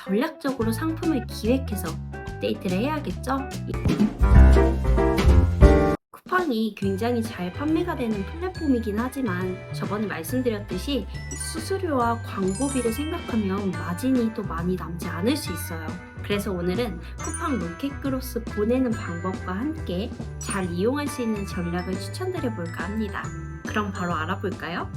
전략적으로 상품을 기획해서 업데이트를 해야겠죠? 쿠팡이 굉장히 잘 판매가 되는 플랫폼이긴 하지만 저번에 말씀드렸듯이 이 수수료와 광고비를 생각하면 마진이 또 많이 남지 않을 수 있어요. 그래서 오늘은 쿠팡 로켓크로스 보내는 방법과 함께 잘 이용할 수 있는 전략을 추천드려 볼까 합니다. 그럼 바로 알아볼까요?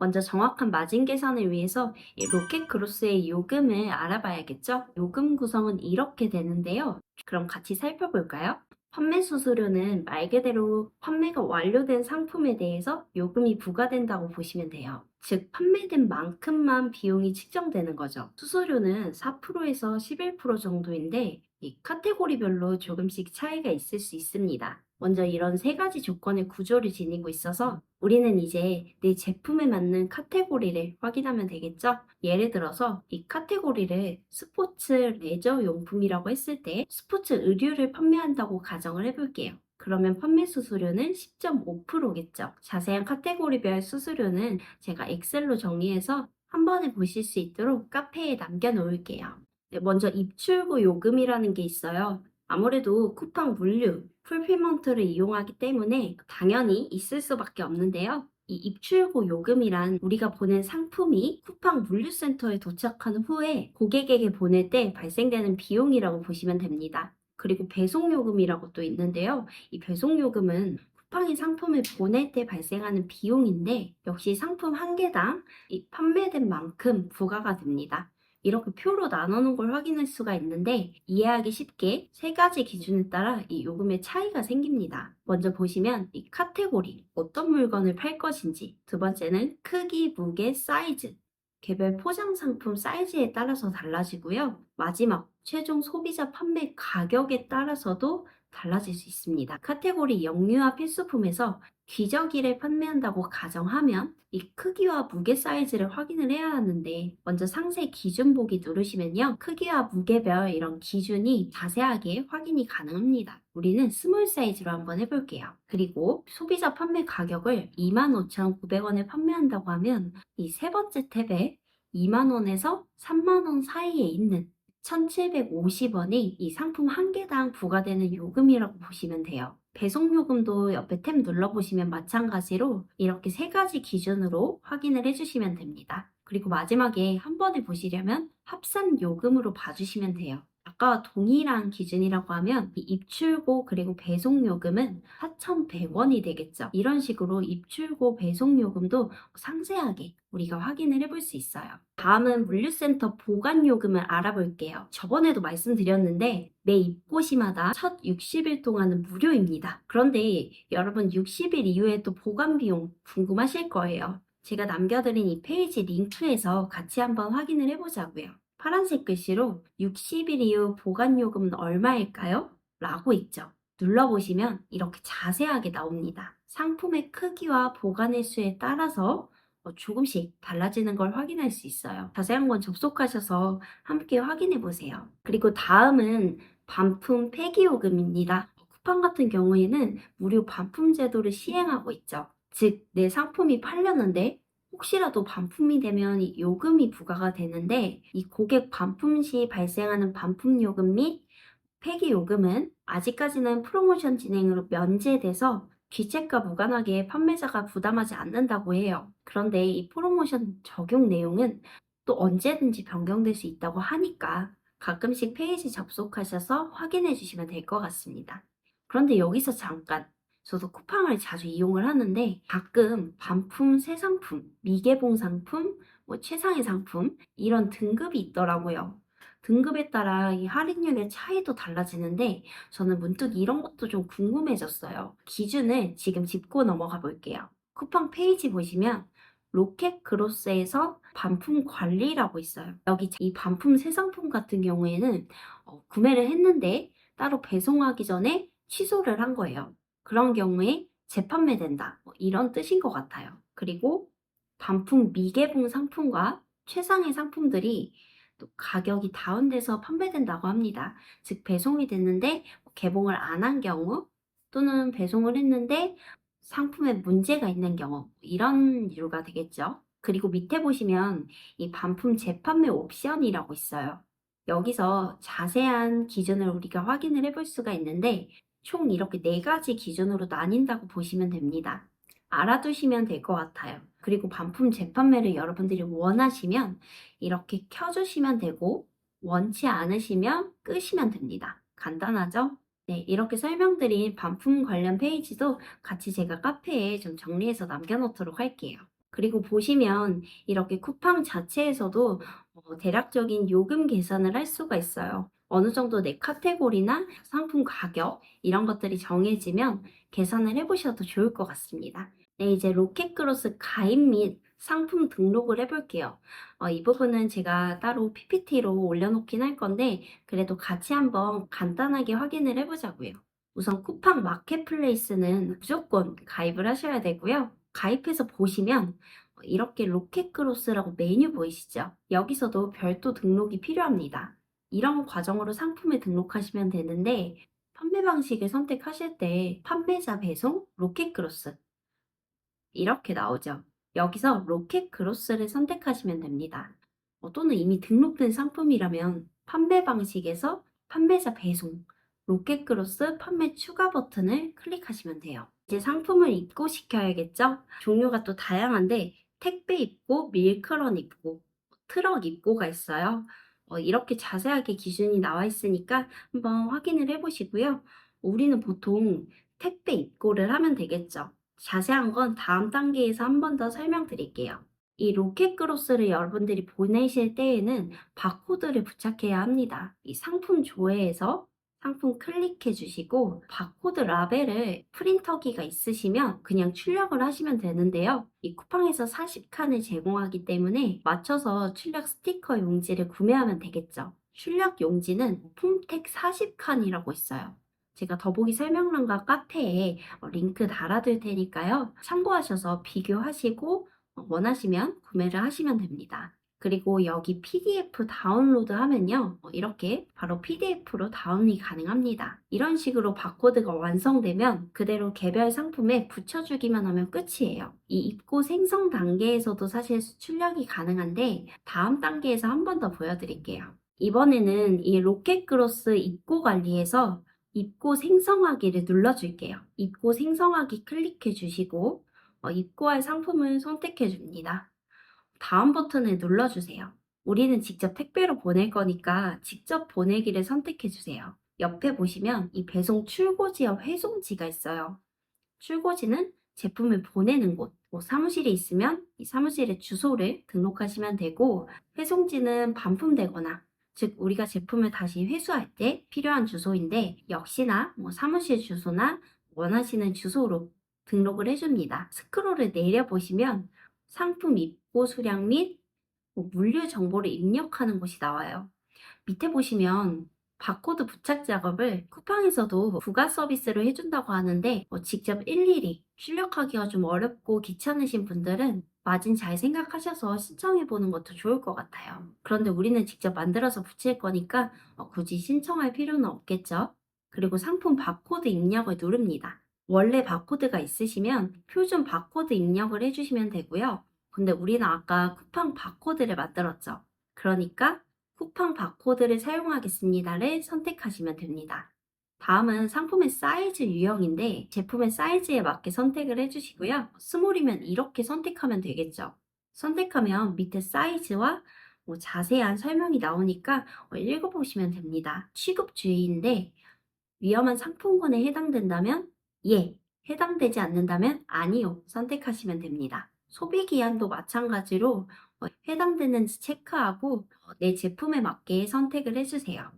먼저 정확한 마진 계산을 위해서 이 로켓크로스의 요금을 알아봐야겠죠? 요금 구성은 이렇게 되는데요. 그럼 같이 살펴볼까요? 판매 수수료는 말 그대로 판매가 완료된 상품에 대해서 요금이 부과된다고 보시면 돼요. 즉, 판매된 만큼만 비용이 측정되는 거죠. 수수료는 4%에서 11% 정도인데, 이 카테고리별로 조금씩 차이가 있을 수 있습니다. 먼저 이런 세 가지 조건의 구조를 지니고 있어서 우리는 이제 내 제품에 맞는 카테고리를 확인하면 되겠죠? 예를 들어서 이 카테고리를 스포츠 레저 용품이라고 했을 때 스포츠 의류를 판매한다고 가정을 해볼게요. 그러면 판매 수수료는 10.5%겠죠. 자세한 카테고리별 수수료는 제가 엑셀로 정리해서 한 번에 보실 수 있도록 카페에 남겨놓을게요. 네, 먼저 입출고 요금이라는 게 있어요. 아무래도 쿠팡 물류, 풀필먼트를 이용하기 때문에 당연히 있을 수밖에 없는데요. 이 입출고 요금이란 우리가 보낸 상품이 쿠팡 물류센터에 도착한 후에 고객에게 보낼 때 발생되는 비용이라고 보시면 됩니다. 그리고 배송요금이라고 또 있는데요. 이 배송요금은 쿠팡이 상품을 보낼 때 발생하는 비용인데 역시 상품 한 개당 이 판매된 만큼 부과가 됩니다. 이렇게 표로 나누는 걸 확인할 수가 있는데 이해하기 쉽게 세 가지 기준에 따라 이 요금의 차이가 생깁니다. 먼저 보시면 이 카테고리, 어떤 물건을 팔 것인지, 두 번째는 크기, 무게, 사이즈, 개별 포장 상품 사이즈에 따라서 달라지고요. 마지막, 최종 소비자 판매 가격에 따라서도 달라질 수 있습니다. 카테고리 영유아 필수품에서 기저귀를 판매한다고 가정하면 이 크기와 무게 사이즈를 확인을 해야 하는데 먼저 상세 기준 보기 누르시면요. 크기와 무게별 이런 기준이 자세하게 확인이 가능합니다. 우리는 스몰 사이즈로 한번 해볼게요. 그리고 소비자 판매 가격을 25,900원에 판매한다고 하면 이 세 번째 탭에 2만원에서 3만원 사이에 있는 1,750원이 이 상품 한 개당 부과되는 요금이라고 보시면 돼요. 배송 요금도 옆에 탭 눌러보시면 마찬가지로 이렇게 세 가지 기준으로 확인을 해주시면 됩니다. 그리고 마지막에 한 번에 보시려면 합산 요금으로 봐주시면 돼요. 아까 동일한 기준이라고 하면 이 입출고 그리고 배송 요금은 4,100원이 되겠죠. 이런 식으로 입출고 배송 요금도 상세하게 우리가 확인을 해볼 수 있어요. 다음은 물류센터 보관 요금을 알아볼게요. 저번에도 말씀드렸는데 매 입고시마다 첫 60일 동안은 무료입니다. 그런데 여러분 60일 이후에 또 보관 비용 궁금하실 거예요. 제가 남겨드린 이 페이지 링크에서 같이 한번 확인을 해보자고요. 파란색 글씨로 60일 이후 보관 요금은 얼마일까요? 라고 있죠. 눌러보시면 이렇게 자세하게 나옵니다. 상품의 크기와 보관 횟수에 따라서 조금씩 달라지는 걸 확인할 수 있어요. 자세한 건 접속하셔서 함께 확인해 보세요. 그리고 다음은 반품 폐기요금입니다. 쿠팡 같은 경우에는 무료 반품 제도를 시행하고 있죠. 즉, 내 상품이 팔렸는데 혹시라도 반품이 되면 이 요금이 부과가 되는데 이 고객 반품 시 발생하는 반품 요금 및 폐기 요금은 아직까지는 프로모션 진행으로 면제돼서 귀책과 무관하게 판매자가 부담하지 않는다고 해요. 그런데 이 프로모션 적용 내용은 또 언제든지 변경될 수 있다고 하니까 가끔씩 페이지 접속하셔서 확인해 주시면 될 것 같습니다. 그런데 여기서 잠깐 저도 쿠팡을 자주 이용을 하는데 가끔 반품 새 상품, 미개봉 상품, 최상위 상품 이런 등급이 있더라고요. 등급에 따라 이 할인율의 차이도 달라지는데 저는 문득 이런 것도 좀 궁금해졌어요. 기준을 지금 짚고 넘어가 볼게요. 쿠팡 페이지 보시면 로켓 그로스에서 반품 관리라고 있어요. 여기 이 반품 새 상품 같은 경우에는 구매를 했는데 따로 배송하기 전에 취소를 한 거예요. 그런 경우에 재판매된다. 이런 뜻인 것 같아요. 그리고 반품 미개봉 상품과 최상의 상품들이 또 가격이 다운돼서 판매된다고 합니다. 즉 배송이 됐는데 개봉을 안 한 경우 또는 배송을 했는데 상품에 문제가 있는 경우 이런 이유가 되겠죠. 그리고 밑에 보시면 이 반품 재판매 옵션이라고 있어요. 여기서 자세한 기준을 우리가 확인을 해볼 수가 있는데 총 이렇게 네 가지 기준으로 나뉜다고 보시면 됩니다. 알아두시면 될 것 같아요. 그리고 반품 재판매를 여러분들이 원하시면 이렇게 켜주시면 되고 원치 않으시면 끄시면 됩니다. 간단하죠? 네, 이렇게 설명드린 반품 관련 페이지도 같이 제가 카페에 좀 정리해서 남겨놓도록 할게요. 그리고 보시면 이렇게 쿠팡 자체에서도 대략적인 요금 계산을 할 수가 있어요. 어느 정도 내 카테고리나 상품 가격 이런 것들이 정해지면 계산을 해보셔도 좋을 것 같습니다. 네, 이제 로켓크로스 가입 및 상품 등록을 해볼게요. 이 부분은 제가 따로 PPT로 올려놓긴 할 건데 그래도 같이 한번 간단하게 확인을 해보자고요. 우선 쿠팡 마켓플레이스는 무조건 가입을 하셔야 되고요. 가입해서 보시면 이렇게 로켓크로스라고 메뉴 보이시죠? 여기서도 별도 등록이 필요합니다. 이런 과정으로 상품에 등록하시면 되는데 판매 방식을 선택하실 때 판매자 배송 로켓크로스 이렇게 나오죠. 여기서 로켓 그로스를 선택하시면 됩니다. 또는 이미 등록된 상품이라면 판매 방식에서 판매자 배송, 로켓 그로스 판매 추가 버튼을 클릭하시면 돼요. 이제 상품을 입고시켜야겠죠? 종류가 또 다양한데 택배 입고, 밀크런 입고, 트럭 입고가 있어요. 이렇게 자세하게 기준이 나와 있으니까 한번 확인을 해보시고요. 우리는 보통 택배 입고를 하면 되겠죠. 자세한 건 다음 단계에서 한 번 더 설명드릴게요. 이 로켓크로스를 여러분들이 보내실 때에는 바코드를 부착해야 합니다. 이 상품 조회에서 상품 클릭해 주시고 바코드 라벨을 프린터기가 있으시면 그냥 출력을 하시면 되는데요. 이 쿠팡에서 40칸을 제공하기 때문에 맞춰서 출력 스티커 용지를 구매하면 되겠죠. 출력 용지는 폼텍 40칸이라고 있어요. 제가 더보기 설명란과 카페에 링크 달아둘 테니까요. 참고하셔서 비교하시고 원하시면 구매를 하시면 됩니다. 그리고 여기 PDF 다운로드 하면요. 이렇게 바로 PDF로 다운이 가능합니다. 이런 식으로 바코드가 완성되면 그대로 개별 상품에 붙여주기만 하면 끝이에요. 이 입고 생성 단계에서도 사실 출력이 가능한데 다음 단계에서 한 번 더 보여드릴게요. 이번에는 이 로켓크로스 입고 관리에서 입고 생성하기를 눌러줄게요. 입고 생성하기 클릭해 주시고 입고할 상품을 선택해 줍니다. 다음 버튼을 눌러주세요. 우리는 직접 택배로 보낼 거니까 직접 보내기를 선택해 주세요. 옆에 보시면 이 배송 출고지와 회송지가 있어요. 출고지는 제품을 보내는 곳, 사무실에 있으면 이 사무실의 주소를 등록하시면 되고 회송지는 반품되거나 즉 우리가 제품을 다시 회수할 때 필요한 주소인데 역시나 사무실 주소나 원하시는 주소로 등록을 해줍니다. 스크롤을 내려보시면 상품 입고 수량 및 물류 정보를 입력하는 곳이 나와요. 밑에 보시면 바코드 부착 작업을 쿠팡에서도 부가 서비스로 해준다고 하는데 직접 일일이 출력하기가 좀 어렵고 귀찮으신 분들은 마진 잘 생각하셔서 신청해 보는 것도 좋을 것 같아요. 그런데 우리는 직접 만들어서 붙일 거니까 굳이 신청할 필요는 없겠죠. 그리고 상품 바코드 입력을 누릅니다. 원래 바코드가 있으시면 표준 바코드 입력을 해주시면 되고요. 근데 우리는 아까 쿠팡 바코드를 만들었죠. 그러니까 쿠팡 바코드를 사용하겠습니다를 선택하시면 됩니다. 다음은 상품의 사이즈 유형인데 제품의 사이즈에 맞게 선택을 해주시고요. 스몰이면 이렇게 선택하면 되겠죠. 선택하면 밑에 사이즈와 자세한 설명이 나오니까 읽어보시면 됩니다. 취급주의인데 위험한 상품군에 해당된다면 예, 해당되지 않는다면 아니요 선택하시면 됩니다. 소비기한도 마찬가지로 해당되는지 체크하고 내 제품에 맞게 선택을 해주세요.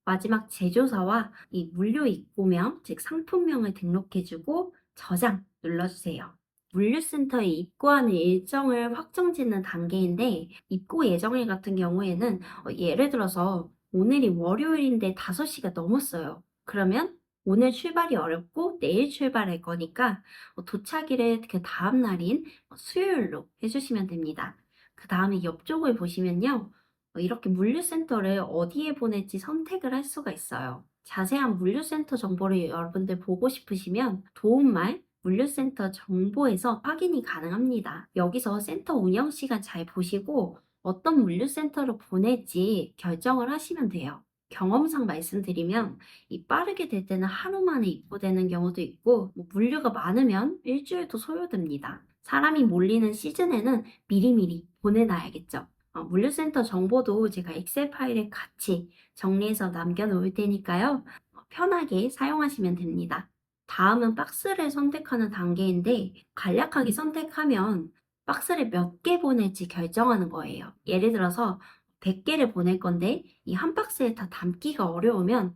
마지막 제조사와 이 물류 입고명, 즉 상품명을 등록해주고 저장 눌러주세요. 물류센터에 입고하는 일정을 확정짓는 단계인데 입고 예정일 같은 경우에는 예를 들어서 오늘이 월요일인데 5시가 넘었어요. 그러면 오늘 출발이 어렵고 내일 출발할 거니까 도착일을 그 다음 날인 수요일로 해주시면 됩니다. 그 다음에 옆쪽을 보시면요. 이렇게 물류센터를 어디에 보낼지 선택을 할 수가 있어요. 자세한 물류센터 정보를 여러분들 보고 싶으시면 도움말 물류센터 정보에서 확인이 가능합니다. 여기서 센터 운영 시간 잘 보시고 어떤 물류센터로 보낼지 결정을 하시면 돼요. 경험상 말씀드리면 이 빠르게 될 때는 하루 만에 입고되는 경우도 있고 물류가 많으면 일주일도 소요됩니다. 사람이 몰리는 시즌에는 미리미리 보내놔야겠죠. 물류센터 정보도 제가 엑셀 파일에 같이 정리해서 남겨놓을 테니까요. 편하게 사용하시면 됩니다. 다음은 박스를 선택하는 단계인데 간략하게 선택하면 박스를 몇 개 보낼지 결정하는 거예요. 예를 들어서 100개를 보낼 건데 이 한 박스에 다 담기가 어려우면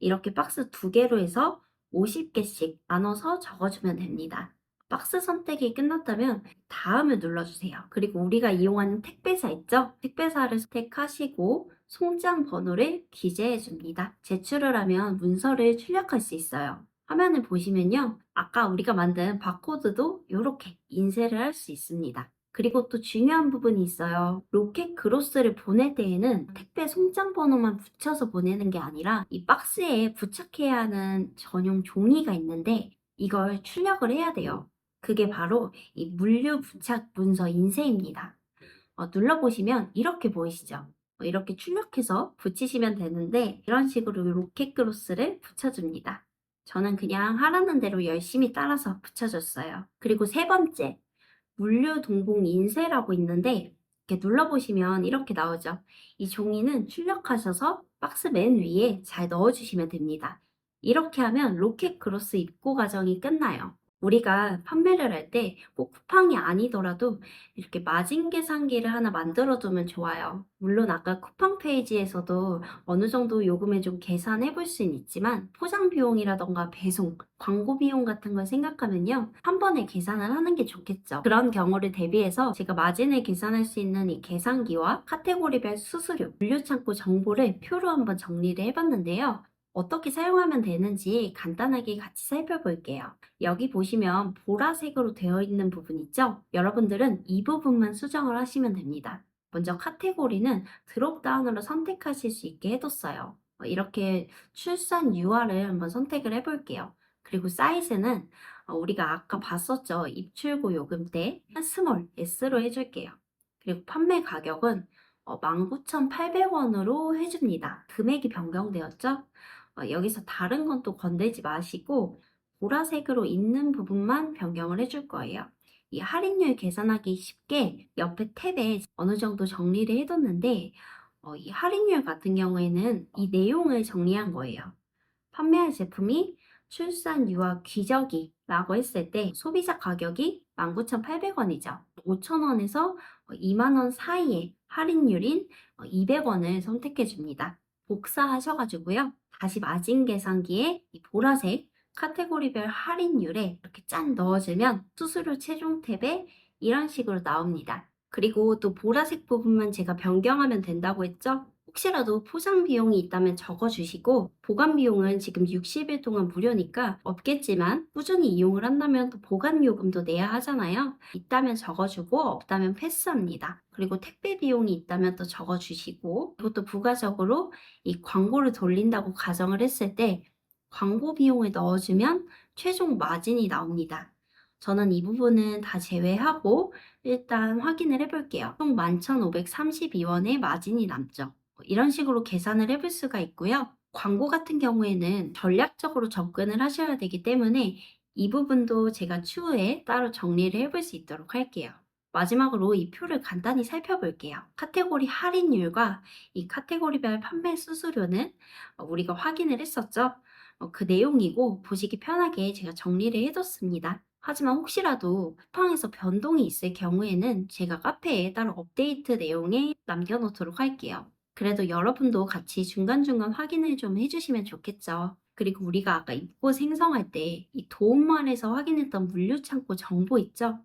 이렇게 박스 2개로 해서 50개씩 나눠서 적어주면 됩니다. 박스 선택이 끝났다면 다음을 눌러주세요. 그리고 우리가 이용하는 택배사 있죠? 택배사를 선택하시고 송장 번호를 기재해 줍니다. 제출을 하면 문서를 출력할 수 있어요. 화면을 보시면요. 아까 우리가 만든 바코드도 이렇게 인쇄를 할 수 있습니다. 그리고 또 중요한 부분이 있어요. 로켓 그로스를 보낼 때에는 택배 송장 번호만 붙여서 보내는 게 아니라 이 박스에 부착해야 하는 전용 종이가 있는데 이걸 출력을 해야 돼요. 그게 바로 이 물류 부착 문서 인쇄입니다. 눌러보시면 이렇게 보이시죠? 이렇게 출력해서 붙이시면 되는데 이런 식으로 로켓 그로스를 붙여줍니다. 저는 그냥 하라는 대로 열심히 따라서 붙여줬어요. 그리고 세 번째, 물류 동봉 인쇄라고 있는데 이렇게 눌러보시면 이렇게 나오죠. 이 종이는 출력하셔서 박스 맨 위에 잘 넣어주시면 됩니다. 이렇게 하면 로켓 크로스 입고 과정이 끝나요. 우리가 판매를 할 때 꼭 쿠팡이 아니더라도 이렇게 마진 계산기를 하나 만들어 두면 좋아요. 물론 아까 쿠팡 페이지에서도 어느 정도 요금을 좀 계산해 볼 수는 있지만 포장 비용이라던가 배송, 광고 비용 같은 걸 생각하면요. 한 번에 계산을 하는 게 좋겠죠. 그런 경우를 대비해서 제가 마진을 계산할 수 있는 이 계산기와 카테고리별 수수료, 물류창고 정보를 표로 한번 정리를 해봤는데요. 어떻게 사용하면 되는지 간단하게 같이 살펴볼게요. 여기 보시면 보라색으로 되어 있는 부분 있죠? 여러분들은 이 부분만 수정을 하시면 됩니다. 먼저 카테고리는 드롭다운으로 선택하실 수 있게 해뒀어요. 이렇게 출산 UR을 한번 선택을 해볼게요. 그리고 사이즈는 우리가 아까 봤었죠? 입출고 요금대 스몰 S로 해줄게요. 그리고 판매 가격은 19,800원으로 해줍니다. 금액이 변경되었죠? 여기서 다른 건 또 건들지 마시고 보라색으로 있는 부분만 변경을 해줄 거예요. 이 할인율 계산하기 쉽게 옆에 탭에 어느 정도 정리를 해뒀는데 이 할인율 같은 경우에는 이 내용을 정리한 거예요. 판매할 제품이 출산 유아 기저귀라고 했을 때 소비자 가격이 19,800원이죠. 5,000원에서 2만 원 사이의 할인율인 200원을 선택해 줍니다. 복사하셔가지고요. 다시 마진 계산기에 이 보라색 카테고리별 할인율에 이렇게 짠 넣어주면 수수료 최종 탭에 이런 식으로 나옵니다. 그리고 또 보라색 부분만 제가 변경하면 된다고 했죠? 혹시라도 포장 비용이 있다면 적어주시고 보관 비용은 지금 60일 동안 무료니까 없겠지만 꾸준히 이용을 한다면 또 보관 요금도 내야 하잖아요. 있다면 적어주고 없다면 패스합니다. 그리고 택배 비용이 있다면 또 적어주시고 그리고 또 부가적으로 이 광고를 돌린다고 가정을 했을 때 광고 비용을 넣어주면 최종 마진이 나옵니다. 저는 이 부분은 다 제외하고 일단 확인을 해볼게요. 총 11,532원의 마진이 남죠. 이런 식으로 계산을 해볼 수가 있고요. 광고 같은 경우에는 전략적으로 접근을 하셔야 되기 때문에 이 부분도 제가 추후에 따로 정리를 해볼 수 있도록 할게요. 마지막으로 이 표를 간단히 살펴볼게요. 카테고리 할인율과 이 카테고리별 판매 수수료는 우리가 확인을 했었죠. 그 내용이고 보시기 편하게 제가 정리를 해뒀습니다. 하지만 혹시라도 쿠팡에서 변동이 있을 경우에는 제가 카페에 따로 업데이트 내용에 남겨놓도록 할게요. 그래도 여러분도 같이 중간중간 확인을 좀 해주시면 좋겠죠. 그리고 우리가 아까 입고 생성할 때 이 도움말에서 확인했던 물류창고 정보 있죠?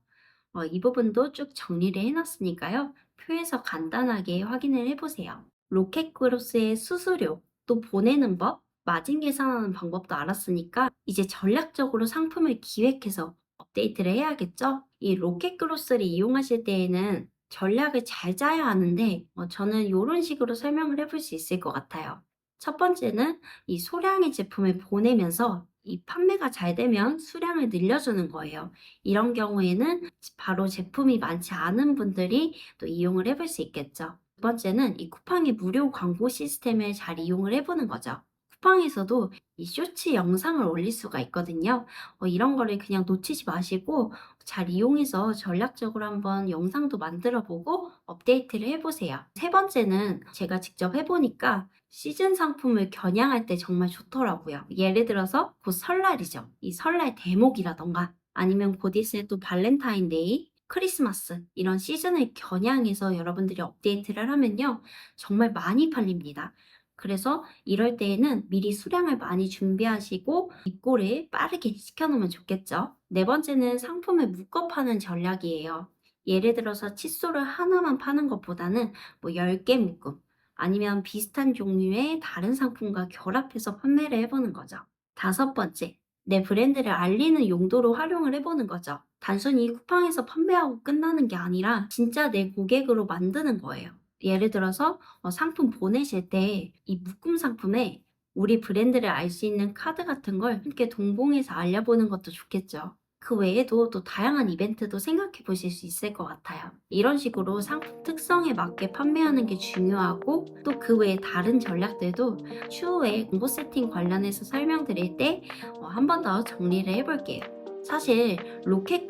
이 부분도 쭉 정리를 해놨으니까요. 표에서 간단하게 확인을 해보세요. 로켓그로스의 수수료, 또 보내는 법, 마진 계산하는 방법도 알았으니까 이제 전략적으로 상품을 기획해서 업데이트를 해야겠죠? 이 로켓그로스를 이용하실 때에는 전략을 잘 짜야 하는데 저는 이런 식으로 설명을 해볼 수 있을 것 같아요. 첫 번째는 이 소량의 제품을 보내면서 이 판매가 잘 되면 수량을 늘려주는 거예요. 이런 경우에는 바로 제품이 많지 않은 분들이 또 이용을 해볼 수 있겠죠. 두 번째는 이 쿠팡의 무료 광고 시스템을 잘 이용을 해보는 거죠. 쿠팡에서도 이 쇼츠 영상을 올릴 수가 있거든요. 이런 거를 그냥 놓치지 마시고 잘 이용해서 전략적으로 한번 영상도 만들어 보고 업데이트를 해보세요. 세 번째는 제가 직접 해보니까 시즌 상품을 겨냥할 때 정말 좋더라고요. 예를 들어서 곧 설날이죠. 이 설날 대목이라던가 아니면 곧 있을 또 발렌타인데이, 크리스마스 이런 시즌을 겨냥해서 여러분들이 업데이트를 하면요. 정말 많이 팔립니다. 그래서 이럴 때에는 미리 수량을 많이 준비하시고 입고를 빠르게 시켜놓으면 좋겠죠. 네 번째는 상품을 묶어 파는 전략이에요. 예를 들어서 칫솔을 하나만 파는 것보다는 뭐 10개 묶음 아니면 비슷한 종류의 다른 상품과 결합해서 판매를 해보는 거죠. 다섯 번째, 내 브랜드를 알리는 용도로 활용을 해보는 거죠. 단순히 쿠팡에서 판매하고 끝나는 게 아니라 진짜 내 고객으로 만드는 거예요. 예를 들어서 상품 보내실 때 이 묶음 상품에 우리 브랜드를 알 수 있는 카드 같은 걸 함께 동봉해서 알려보는 것도 좋겠죠. 그 외에도 또 다양한 이벤트도 생각해 보실 수 있을 것 같아요. 이런 식으로 상품 특성에 맞게 판매하는 게 중요하고 또 그 외에 다른 전략들도 추후에 공보 세팅 관련해서 설명드릴 때 한 번 더 정리를 해볼게요. 사실 로켓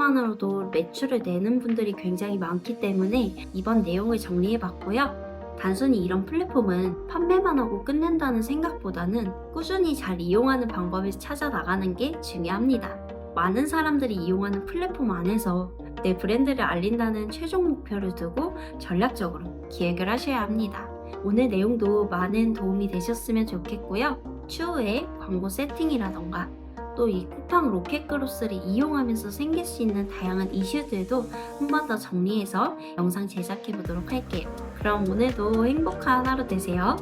그로스만으로도 매출을 내는 분들이 굉장히 많기 때문에 이번 내용을 정리해 봤고요. 단순히 이런 플랫폼은 판매만 하고 끝낸다는 생각보다는 꾸준히 잘 이용하는 방법을 찾아 나가는 게 중요합니다. 많은 사람들이 이용하는 플랫폼 안에서 내 브랜드를 알린다는 최종 목표를 두고 전략적으로 기획을 하셔야 합니다. 오늘 내용도 많은 도움이 되셨으면 좋겠고요. 추후에 광고 세팅이라던가 또 이 쿠팡 로켓그로스를 이용하면서 생길 수 있는 다양한 이슈들도 한 번 더 정리해서 영상 제작해 보도록 할게요. 그럼 오늘도 행복한 하루 되세요.